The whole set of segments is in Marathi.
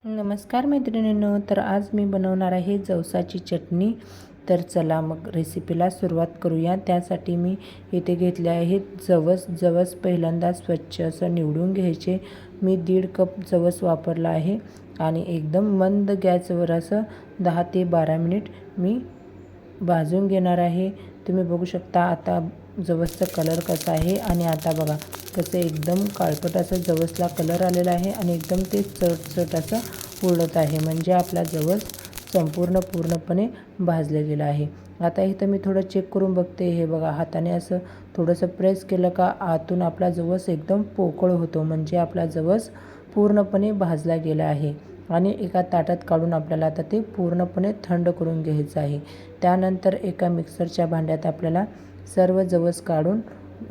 नमस्कार मैत्रिणींनो, तर आज मी बनवणार आहे जवसाची चटणी। तर चला मग रेसिपीला सुरुवात करूया। त्यासाठी मी इथे घेतले आहेत जवस पहिल्यांदा स्वच्छ असं निवडून घ्यायचे। मी 1.5 कप जवस वापरला आहे आणि एकदम मंद गॅसवर असं 10 ते 12 मिनिट मी भाजून घेणार आहे। तुम्ही बघू शकता आता जवसचा कलर कसा आहे आणि आता बघा कसं एकदम काळपट असं जवसला कलर आलेला आहे आणि एकदम ते चटचट असं उडत आहे, म्हणजे आपला जवस पूर्णपणे भाजले गेला आहे। आता इथं मी थोडं चेक करून बघते। हे बघा हाताने असं थोडंसं प्रेस केलं का आतून आपला जवस एकदम पोकळ होतो, म्हणजे आपला जवस पूर्णपणे भाजला गेला आहे। आणि एका ताटात काढून आपल्याला आता ते पूर्णपणे थंड करून घ्यायचं आहे। त्यानंतर एका मिक्सरच्या भांड्यात आपल्याला सर्व जवस काढून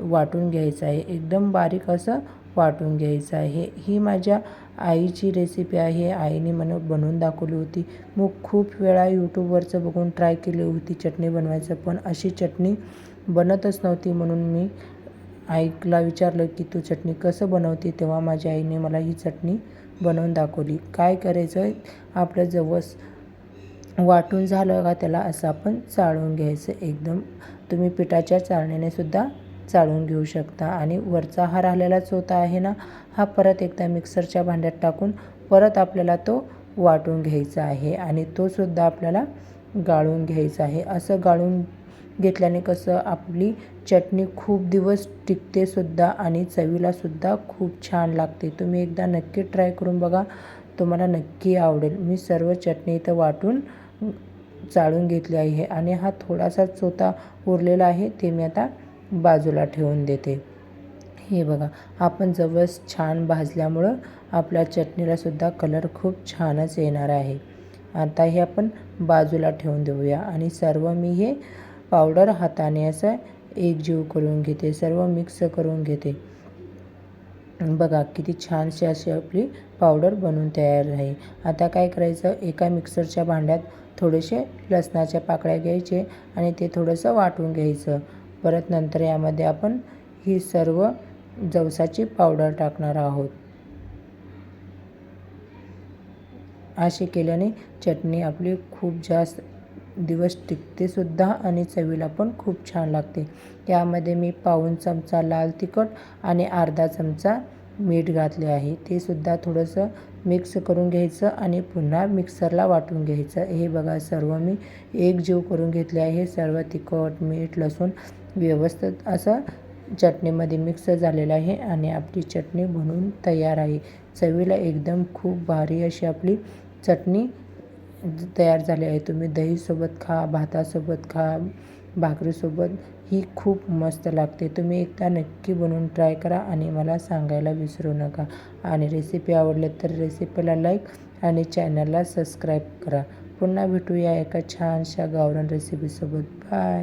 वाटून घ्यायचं आहे, एकदम बारीक असं वाटून घ्यायचं आहे। ही माझ्या आईची रेसिपी आहे, आईने मला बनवून दाखवली होती। मग खूप वेळा यूट्यूबवरचं बघून ट्राय केली होती चटणी बनवायचं, पण अशी चटणी बनतच नव्हती। म्हणून मी आईला विचारलं की तू चटणी कसं बनवते, तेव्हा माझ्या आईने मला ही चटणी बनवून दाखवली। काय करायचं, आपलं जवस वाटून झालं का त्याला असं आपण चाळून घ्यायचं एकदम। तुम्ही पिठाच्या चाळणीने सुद्धा चाळून घेऊ शकता। आणि वरचा हा राहिलेला चोथा आहे ना, हा परत एकदा मिक्सरच्या भांड्यात टाकून परत आपल्याला तो वाटून घ्यायचा आहे आणि तो सुद्धा आपल्याला गाळून घ्यायचा आहे। असं गाळून घेतल्याने कसं आपली चटणी खूप दिवस टिकते सुद्धा आणि चवीला सुद्धा खूप छान लागते। तुम्ही एकदा नक्की ट्राय करून बघा, तुम्हाला नक्की आवडेल। मी सर्व चटणी इथं वाटून चाळून घेतली आहे आणि हा थोडासा चोथा उरलेला आहे ते मी आता बाजूला ठेवून देते। हे बघा आपण जवस छान भाजल्यामुळं आपल्या चटणीला सुद्धा कलर खूप छानच येणार आहे। आता हे आपण बाजूला ठेवून देऊया आणि सर्व मी हे पावडर हाताने असं एकजीव करून घेते, सर्व मिक्स करून घेते। बघा किती छानशी अशी आपली पावडर बनून तयार आहे। आता काय करायचं, एका मिक्सरच्या भांड्यात थोडेसे लसणाच्या पाकळ्या घ्यायचे आणि ते थोडंसं वाटून घ्यायचं। परत नंतर यामध्ये आपण ही सर्व जवसाची पावडर टाकणार आहोत। असे केल्याने चटणी आपली खूप जास्त दिवस टिकते सुद्धा आणि चवीला पण खूप छान लागते। यामध्ये मी पाऊण चमचा लाल तिखट आणि अर्धा चमचा मीठ घातले आहे, ते सुद्धा थोडंसं मिक्स करून घ्यायचं आणि पुन्हा मिक्सरला वाटून घ्यायचं। हे बघा सर्व मी एकजीव करून घेतले आहे। सर्व तिखट मीठ लसूण व्यवस्थित असं चटणीमध्ये मिक्स झालेलं आहे आणि आपली चटणी बनवून तयार आहे। चवीला एकदम खूप भारी अशी आपली चटणी तयार झाली आहे। तुम्ही दहीसोबत खा, भातासोबत खा, भाकरीसोबत, ही खूप मस्त लागते। तुम्ही एकदा नक्की बनवून ट्राय करा आणि मला सांगायला विसरू नका। आणि रेसिपी आवडली तर रेसिपीला लाईक आणि चॅनलला सबस्क्राईब करा। पुन्हा भेटूया एका छानशा गावरान रेसिपीसोबत। बाय।